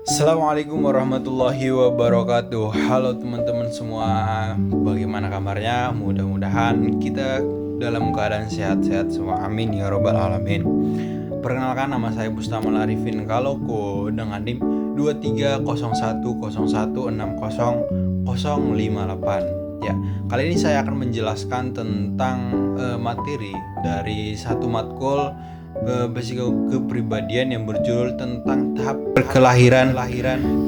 Assalamualaikum warahmatullahi wabarakatuh. Halo teman-teman semua, bagaimana kabarnya? Mudah-mudahan kita dalam keadaan sehat-sehat semua, amin ya robbal alamin. Perkenalkan, nama saya Bustamal Arifin Kaloko dengan NIM 230101600058. Ya, kali ini saya akan menjelaskan tentang materi dari satu matkul basic kepribadian yang berjudul tentang tahap kelahiran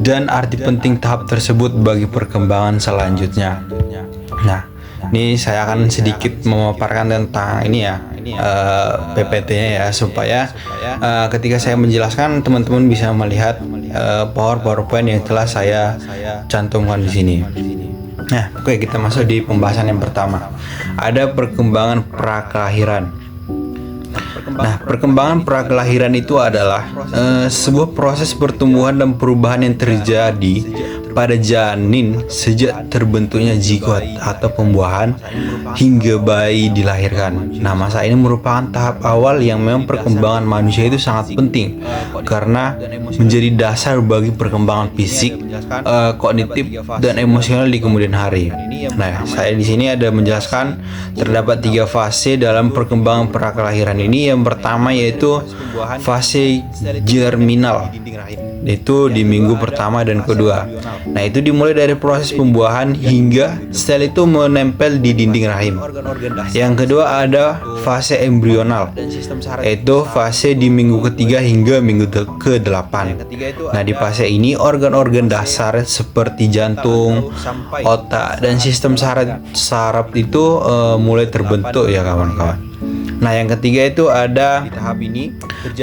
dan arti penting tahap tersebut bagi perkembangan selanjutnya. Nah, ini saya akan sedikit memaparkan tentang ini ya, PPT-nya ya, supaya ketika saya menjelaskan teman-teman bisa melihat PowerPoint yang telah saya cantumkan di sini. Nah, oke, kita masuk di pembahasan yang pertama. Ada perkembangan prakelahiran. Nah, perkembangan prakelahiran itu adalah sebuah proses pertumbuhan dan perubahan yang terjadi pada janin sejak terbentuknya zigot atau pembuahan hingga bayi dilahirkan. Nah, masa ini merupakan tahap awal yang memang perkembangan manusia itu sangat penting karena menjadi dasar bagi perkembangan fisik, kognitif, dan emosional di kemudian hari. Nah, saya di sini ada menjelaskan terdapat 3 fase dalam perkembangan prakelahiran ini. Yang pertama yaitu fase germinal, itu di minggu pertama dan kedua. Nah, itu dimulai dari proses pembuahan hingga sel itu menempel di dinding rahim. Yang kedua ada fase embrional, yaitu fase di minggu ketiga hingga minggu ke-8. Nah, di fase ini organ-organ dasar seperti jantung, otak, dan sistem saraf itu mulai terbentuk ya kawan-kawan. Nah, yang ketiga itu ada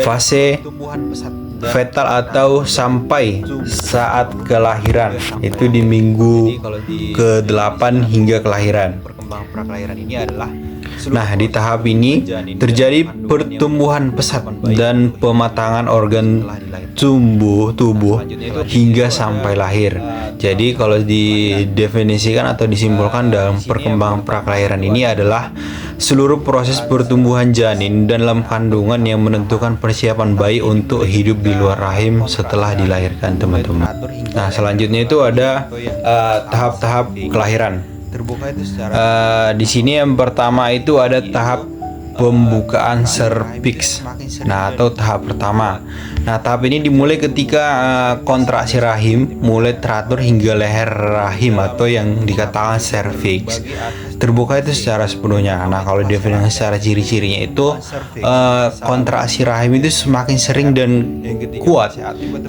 fase fetal atau sampai saat kelahiran, itu di minggu ke-8 hingga kelahiran. Nah, di tahap ini terjadi pertumbuhan pesat dan pematangan organ tubuh hingga sampai lahir. Jadi kalau didefinisikan atau disimpulkan dalam perkembangan prakelahiran ini adalah seluruh proses pertumbuhan janin dan dalam kandungan yang menentukan persiapan bayi untuk hidup di luar rahim setelah dilahirkan, teman-teman. Nah, selanjutnya itu ada tahap-tahap kelahiran. Di sini yang pertama itu ada tahap pembukaan serviks. Nah, atau tahap pertama. Nah, tahap ini dimulai ketika kontraksi rahim mulai teratur hingga leher rahim atau yang dikatakan serviks terbuka itu secara sepenuhnya. Nah, kalau definisi secara ciri-cirinya itu kontraksi rahim itu semakin sering dan kuat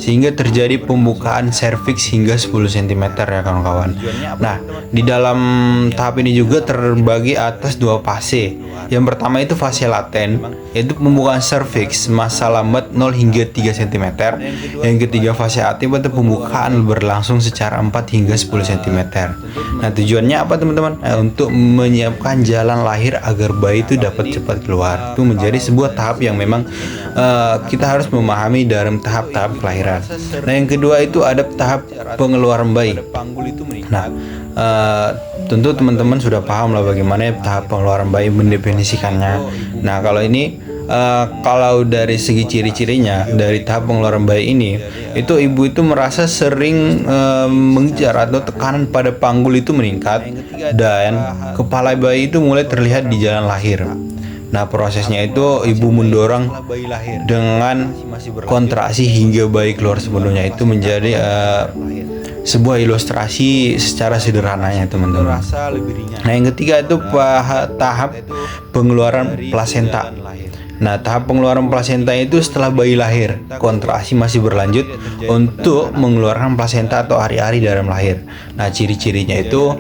sehingga terjadi pembukaan serviks hingga 10 cm ya kawan-kawan. Nah, di dalam tahap ini juga terbagi atas 2 fase. Yang pertama itu fase laten, yaitu pembukaan serviks masa lambat 0 hingga 3 cm. Yang ketiga fase aktif atau pembukaan berlangsung secara 4 hingga 10 cm. Nah, tujuannya apa teman-teman? Untuk menyiapkan jalan lahir agar bayi itu dapat cepat keluar. Itu menjadi sebuah tahap yang memang kita harus memahami dalam tahap-tahap kelahiran. Nah, yang kedua itu ada tahap pengeluaran bayi. Nah, tentu teman-teman sudah paham lah bagaimana tahap pengeluaran bayi mendefinisikannya. Nah, kalau ini kalau dari segi ciri-cirinya dari tahap pengeluaran bayi ini, itu ibu itu merasa sering mengejar atau tekanan pada panggul itu meningkat dan kepala bayi itu mulai terlihat di jalan lahir. Nah, prosesnya itu ibu mendorong dengan kontraksi hingga bayi keluar sepenuhnya. Itu menjadi sebuah ilustrasi secara sederhananya, teman-teman. Nah, yang ketiga itu tahap pengeluaran plasenta. Nah, tahap pengeluaran plasenta itu setelah bayi lahir, kontraksi masih berlanjut untuk mengeluarkan plasenta atau ari-ari dalam lahir. Nah, ciri-cirinya itu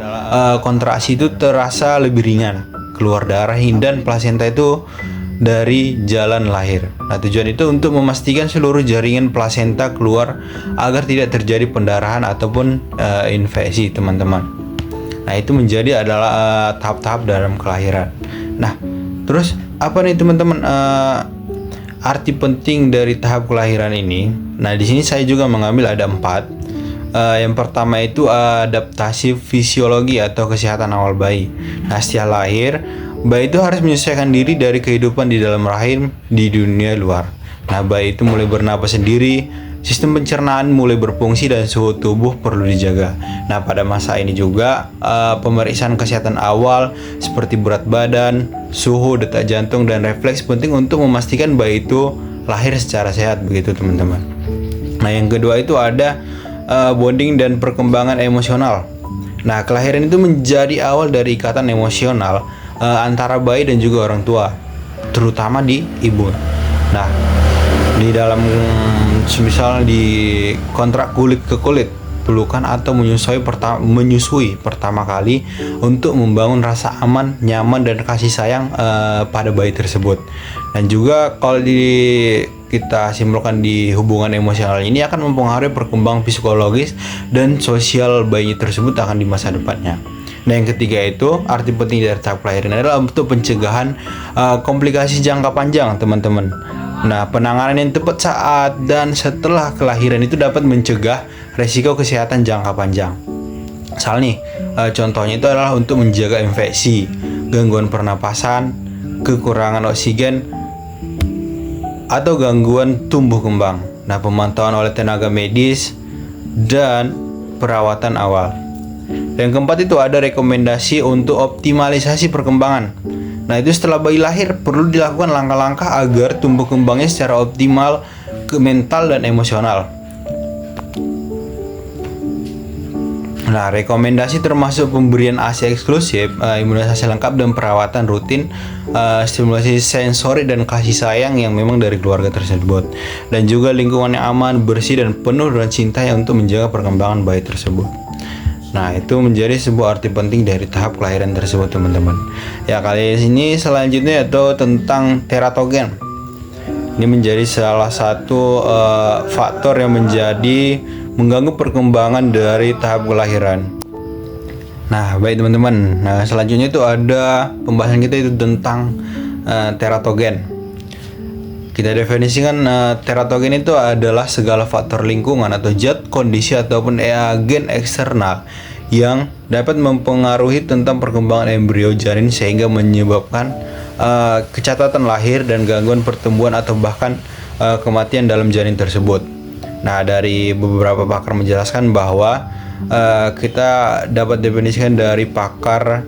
kontraksi itu terasa lebih ringan, keluar darah dan plasenta itu dari jalan lahir. Nah, tujuan itu untuk memastikan seluruh jaringan plasenta keluar agar tidak terjadi pendarahan ataupun infeksi, teman-teman. Nah, itu menjadi adalah tahap-tahap dalam kelahiran. Nah, terus apa nih teman-teman arti penting dari tahap kelahiran ini? Nah, di sini saya juga mengambil ada 4. Yang pertama itu adaptasi fisiologi atau kesehatan awal bayi. Nah, setelah lahir, bayi itu harus menyesuaikan diri dari kehidupan di dalam rahim di dunia luar. Nah, bayi itu mulai bernapas sendiri sistem pencernaan mulai berfungsi dan suhu tubuh perlu dijaga. Nah, pada masa ini juga pemeriksaan kesehatan awal seperti berat badan, suhu, detak jantung, dan refleks penting untuk memastikan bayi itu lahir secara sehat, begitu teman-teman. Nah, yang kedua itu ada bonding dan perkembangan emosional. Nah, kelahiran itu menjadi awal dari ikatan emosional antara bayi dan juga orang tua, terutama di ibu. Nah, di dalam misal di kontrak kulit ke kulit, pelukan atau menyusui pertama kali untuk membangun rasa aman, nyaman, dan kasih sayang pada bayi tersebut. Dan juga kalau kita simpulkan di hubungan emosional ini akan mempengaruhi perkembangan psikologis dan sosial bayi tersebut akan di masa depannya. Nah, yang ketiga itu arti penting dari tahap kelahiran adalah untuk pencegahan komplikasi jangka panjang, teman-teman. Nah, penanganan yang tepat saat dan setelah kelahiran itu dapat mencegah resiko kesehatan jangka panjang. Misal nih, contohnya itu adalah untuk menjaga infeksi, gangguan pernapasan, kekurangan oksigen, atau gangguan tumbuh kembang. Nah, pemantauan oleh tenaga medis dan perawatan awal. Yang keempat itu ada rekomendasi untuk optimalisasi perkembangan. Nah, itu setelah bayi lahir perlu dilakukan langkah-langkah agar tumbuh kembangnya secara optimal ke mental dan emosional. Nah, rekomendasi termasuk pemberian ASI eksklusif, imunisasi lengkap, dan perawatan rutin, stimulasi sensori dan kasih sayang yang memang dari keluarga tersebut, dan juga lingkungan yang aman, bersih, dan penuh dengan cinta yang untuk menjaga perkembangan bayi tersebut. Nah, itu menjadi sebuah arti penting dari tahap kelahiran tersebut, teman-teman. Ya, kali ini selanjutnya yaitu tentang teratogen. Ini menjadi salah satu faktor yang mengganggu perkembangan dari tahap kelahiran. Nah, baik teman-teman. Nah, selanjutnya itu ada pembahasan kita itu tentang teratogen. Kita definisikan teratogen itu adalah segala faktor lingkungan atau zat, kondisi, ataupun agen eksternal yang dapat mempengaruhi tentang perkembangan embrio janin sehingga menyebabkan kecacatan lahir dan gangguan pertumbuhan atau bahkan kematian dalam janin tersebut. Nah, dari beberapa pakar menjelaskan bahwa kita dapat definisikan dari pakar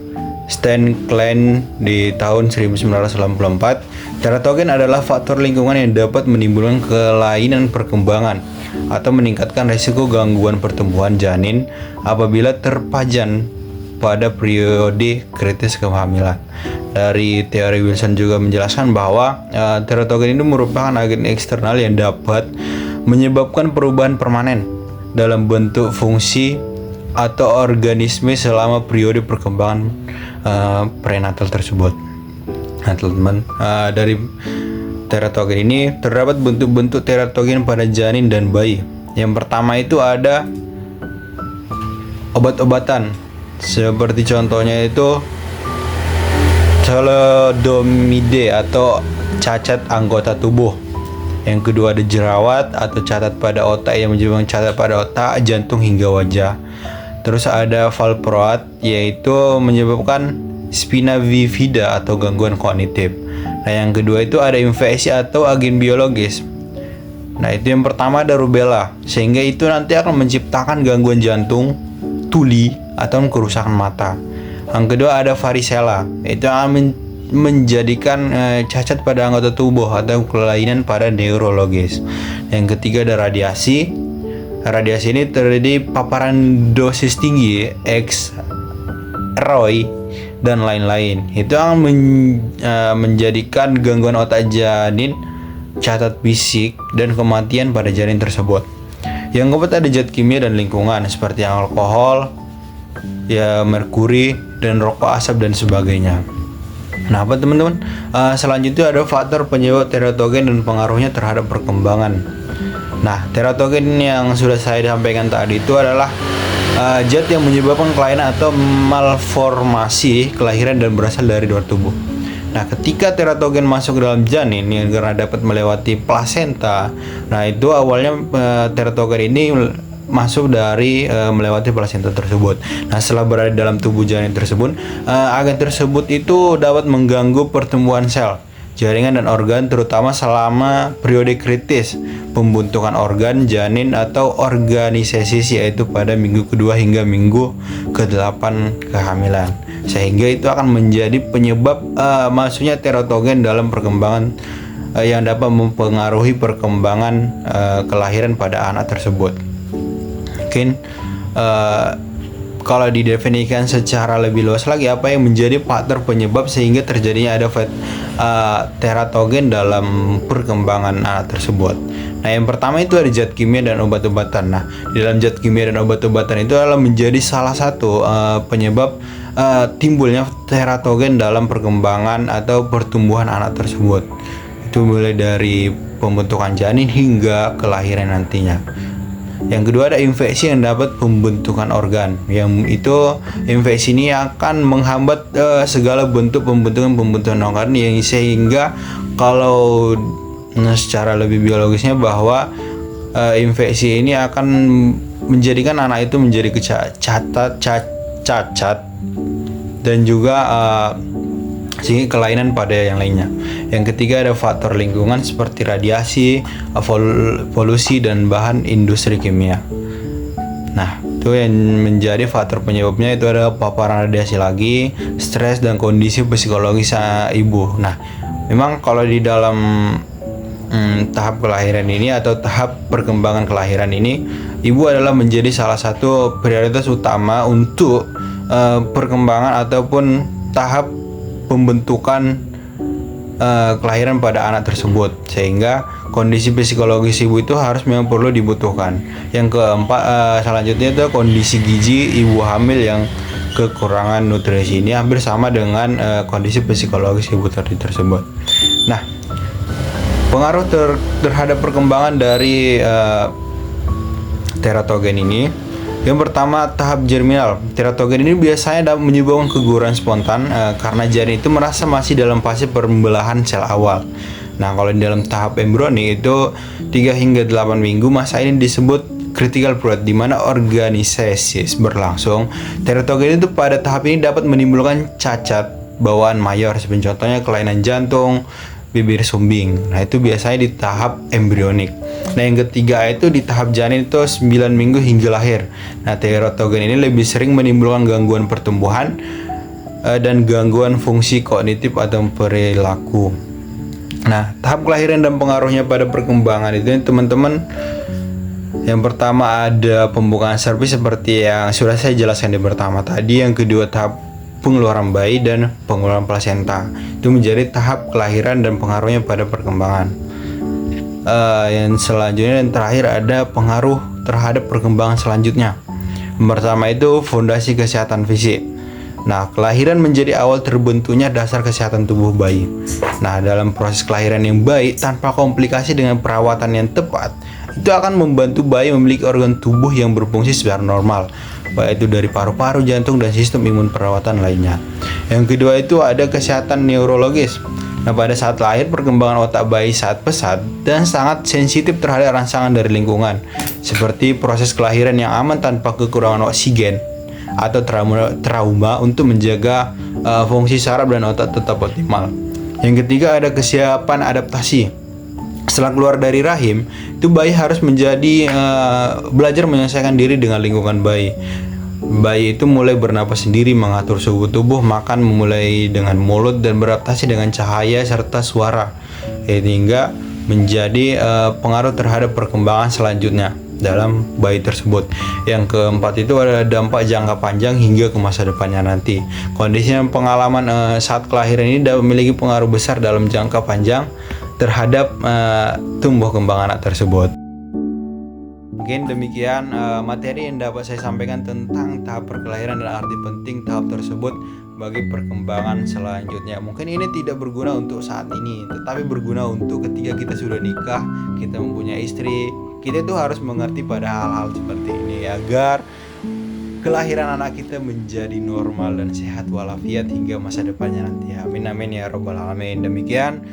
Stan Klein di tahun 1984, teratogen adalah faktor lingkungan yang dapat menimbulkan kelainan perkembangan atau meningkatkan risiko gangguan pertumbuhan janin apabila terpajan pada periode kritis kehamilan. Dari teori Wilson juga menjelaskan bahwa teratogen itu merupakan agen eksternal yang dapat menyebabkan perubahan permanen dalam bentuk fungsi atau organisme selama periode perkembangan prenatal tersebut. Nah, teman-teman, dari teratogen ini terdapat bentuk-bentuk teratogen pada janin dan bayi. Yang pertama itu ada obat-obatan, seperti contohnya itu thalidomide atau cacat anggota tubuh. Yang kedua ada jerawat atau cacat pada otak yang menyebabkan cacat pada otak, jantung hingga wajah. Terus ada valproat, yaitu menyebabkan spina bifida atau gangguan kognitif. Nah, yang kedua itu ada infeksi atau agen biologis. Nah, itu yang pertama ada rubella, sehingga itu nanti akan menciptakan gangguan jantung, tuli, atau kerusakan mata. Yang kedua ada varicella, itu akan menjadikan cacat pada anggota tubuh atau kelainan pada neurologis. Yang ketiga ada radiasi. Radiasi ini terjadi paparan dosis tinggi, X-ray, dan lain-lain. Itu akan menjadikan gangguan otak janin, cacat fisik, dan kematian pada janin tersebut. Yang keempat ada zat kimia dan lingkungan seperti alkohol, merkuri, dan rokok asap dan sebagainya. Nah, apa teman-teman? Selanjutnya ada faktor penyebab teratogen dan pengaruhnya terhadap perkembangan. Nah, teratogen yang sudah saya sampaikan tadi itu adalah zat yang menyebabkan kelainan atau malformasi kelahiran dan berasal dari luar tubuh. Nah, ketika teratogen masuk ke dalam janin yang karena dapat melewati plasenta, nah itu awalnya teratogen ini masuk dari melewati plasenta tersebut. Nah, setelah berada dalam tubuh janin tersebut, agen tersebut itu dapat mengganggu pertumbuhan sel. jaringan dan organ, terutama selama periode kritis pembentukan organ, janin atau organisesis, yaitu pada minggu kedua hingga minggu ke-8 kehamilan. Sehingga itu akan menjadi penyebab masuknya teratogen dalam perkembangan yang dapat mempengaruhi perkembangan kelahiran pada anak tersebut. Mungkin kalau didefinisikan secara lebih luas lagi, apa yang menjadi faktor penyebab sehingga terjadinya ada teratogen dalam perkembangan anak tersebut. Nah, yang pertama itu ada zat kimia dan obat-obatan. Nah, di dalam zat kimia dan obat-obatan itu adalah menjadi salah satu penyebab timbulnya teratogen dalam perkembangan atau pertumbuhan anak tersebut. Itu mulai dari pembentukan janin hingga kelahiran nantinya. Yang kedua ada infeksi yang dapat pembentukan organ. Yang itu infeksi ini akan menghambat segala bentuk pembentukan organ, yang sehingga kalau secara lebih biologisnya bahwa infeksi ini akan menjadikan anak itu menjadi cacat dan juga sehingga kelainan pada yang lainnya. Yang ketiga ada faktor lingkungan seperti radiasi, polusi, dan bahan industri kimia. Nah, itu yang menjadi faktor penyebabnya itu ada paparan radiasi lagi, stres, dan kondisi psikologis ibu. Nah, memang kalau di dalam tahap kelahiran ini atau tahap perkembangan kelahiran ini, ibu adalah menjadi salah satu prioritas utama untuk perkembangan ataupun tahap pembentukan kelahiran pada anak tersebut, sehingga kondisi psikologis ibu itu harus memang perlu dibutuhkan. Yang keempat selanjutnya itu kondisi gizi ibu hamil yang kekurangan nutrisi. Ini hampir sama dengan kondisi psikologis ibu tersebut. Nah, pengaruh terhadap perkembangan dari teratogen ini, yang pertama tahap germinal. Teratogen ini biasanya dapat menyebabkan keguguran spontan karena janin itu merasa masih dalam fase pembelahan sel awal. Nah, kalau di dalam tahap embrionik itu 3 hingga 8 minggu, masa ini disebut critical period, di mana organisesis berlangsung. Teratogen itu pada tahap ini dapat menimbulkan cacat bawaan mayor, seperti contohnya kelainan jantung, bibir sumbing. Nah, itu biasanya di tahap embrionik. Nah, yang ketiga itu di tahap janin itu 9 minggu hingga lahir. Nah, teratogen ini lebih sering menimbulkan gangguan pertumbuhan dan gangguan fungsi kognitif atau perilaku. Nah, tahap kelahiran dan pengaruhnya pada perkembangan itu teman-teman, yang pertama ada pembukaan serviks seperti yang sudah saya jelaskan di pertama tadi. Yang kedua tahap pengeluaran bayi dan pengeluaran plasenta. Itu menjadi tahap kelahiran dan pengaruhnya pada perkembangan. Yang selanjutnya dan terakhir ada pengaruh terhadap perkembangan selanjutnya. Pertama itu fondasi kesehatan fisik. Nah, kelahiran menjadi awal terbentuknya dasar kesehatan tubuh bayi. Nah, dalam proses kelahiran yang baik tanpa komplikasi dengan perawatan yang tepat, itu akan membantu bayi memiliki organ tubuh yang berfungsi secara normal, baik itu dari paru-paru, jantung, dan sistem imun perawatan lainnya. Yang kedua itu ada kesehatan neurologis. Nah, pada saat lahir, perkembangan otak bayi saat pesat dan sangat sensitif terhadap rangsangan dari lingkungan, seperti proses kelahiran yang aman tanpa kekurangan oksigen atau trauma untuk menjaga fungsi saraf dan otak tetap optimal. Yang ketiga ada kesiapan adaptasi. Setelah keluar dari rahim, itu bayi harus belajar menyelesaikan diri dengan lingkungan bayi. Bayi itu mulai bernapas sendiri, mengatur suhu tubuh, makan memulai dengan mulut, dan beradaptasi dengan cahaya serta suara, sehingga menjadi pengaruh terhadap perkembangan selanjutnya dalam bayi tersebut. Yang keempat itu ada dampak jangka panjang hingga ke masa depannya nanti. Kondisi dan pengalaman saat kelahiran ini dapat memiliki pengaruh besar dalam jangka panjang terhadap tumbuh kembang anak tersebut. Mungkin demikian materi yang dapat saya sampaikan tentang tahap perkelahiran dan arti penting tahap tersebut bagi perkembangan selanjutnya. Mungkin ini tidak berguna untuk saat ini, tetapi berguna untuk ketika kita sudah nikah, kita mempunyai istri. Kita itu harus mengerti pada hal-hal seperti ini agar kelahiran anak kita menjadi normal dan sehat walafiat hingga masa depannya nanti. Amin amin ya robbal alamin. Demikian,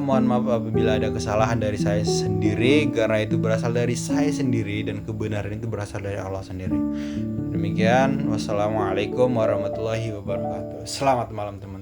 mohon maaf apabila ada kesalahan dari saya sendiri, karena itu berasal dari saya sendiri dan kebenaran itu berasal dari Allah sendiri. Demikian, wassalamualaikum warahmatullahi wabarakatuh. Selamat malam teman-teman.